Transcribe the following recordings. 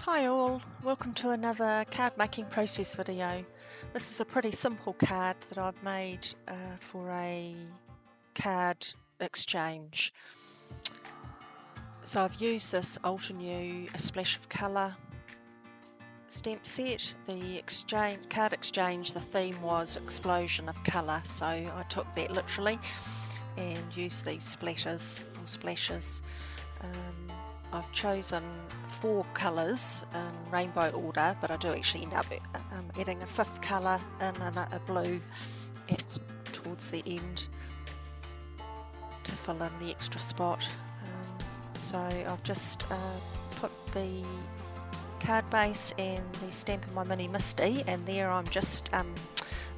Hi all, welcome to another card making process video. This is a pretty simple card that I've made for a card exchange. So I've used this Altenew A Splash of Colour stamp set. The card exchange, the theme was explosion of colour, so I took that literally and used these splatters or splashes. I've chosen 4 colours in rainbow order, but I do actually end up adding a 5th colour in a blue towards the end to fill in the extra spot. So I've just put the card base and the stamp in my mini Misty, and there I'm just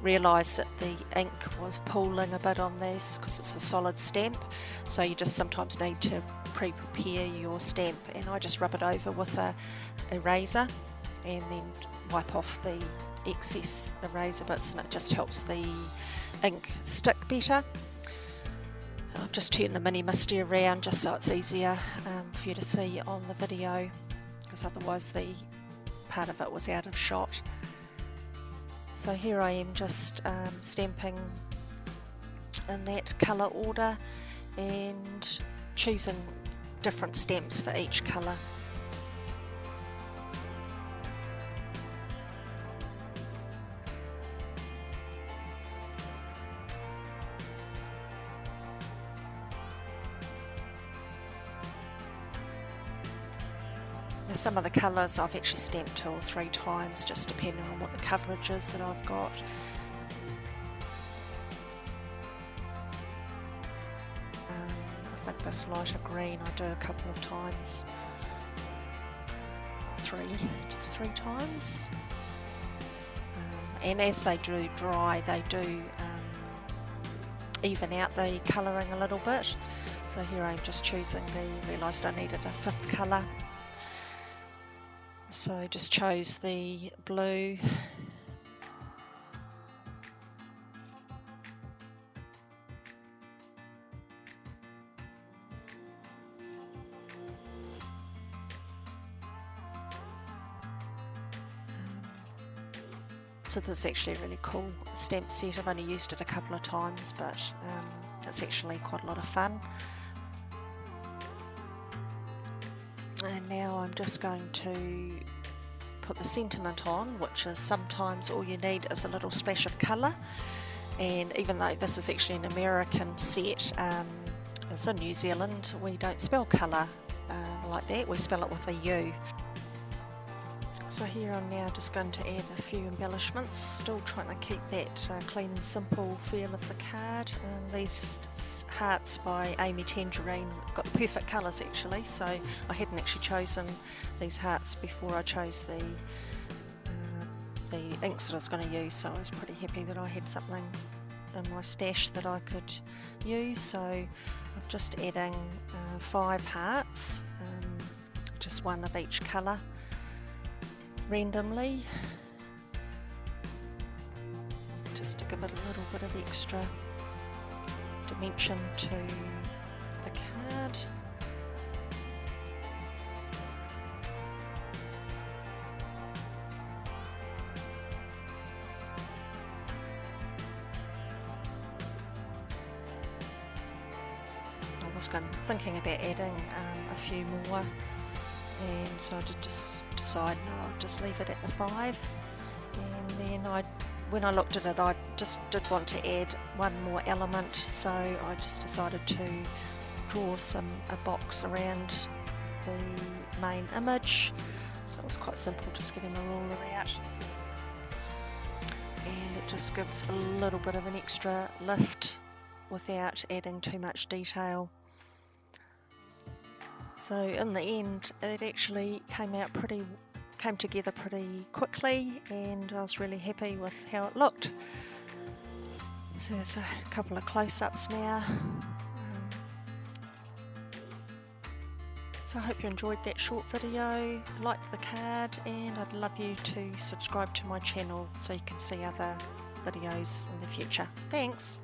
realised that the ink was pooling a bit on this because it's a solid stamp, so you just sometimes need to pre-prepare your stamp, and I just rub it over with a eraser and then wipe off the excess eraser bits, and it just helps the ink stick better. I've just turned the mini Misty around just so it's easier for you to see on the video, because otherwise the part of it was out of shot. So here I am just stamping in that colour order and choosing different stamps for each colour. Some of the colours I've actually stamped 2 or 3 times, just depending on what the coverage is that I've got. I think this lighter green I do a couple of times, 3 times, and as they do dry they do even out the colouring a little bit. So here I'm just choosing realised I needed a 5th colour. So just chose the blue. So this is actually a really cool stamp set. I've only used it a couple of times, but it's actually quite a lot of fun. And now I'm just going to put the sentiment on, which is sometimes all you need is a little splash of colour. And even though this is actually an American set, it's in New Zealand, we don't spell colour like that, we spell it with a U. So here I'm now just going to add a few embellishments, still trying to keep that clean and simple feel of the card. These hearts by Amy Tangerine got the perfect colours actually, so I hadn't actually chosen these hearts before I chose the inks that I was going to use, so I was pretty happy that I had something in my stash that I could use. So I'm just adding 5 hearts, just 1 of each colour, randomly, just to give it a little bit of extra dimension to the card. I was thinking about adding a few more, and so I did just decide no, I'll just leave it at the 5. And then when I looked at it, I just did want to add 1 more element, so I just decided to draw a box around the main image. So it was quite simple, just getting my ruler out, and it just gives a little bit of an extra lift without adding too much detail. So in the end it actually came together pretty quickly, and I was really happy with how it looked. So there's a couple of close-ups now. So I hope you enjoyed that short video, like the card, and I'd love you to subscribe to my channel so you can see other videos in the future. Thanks!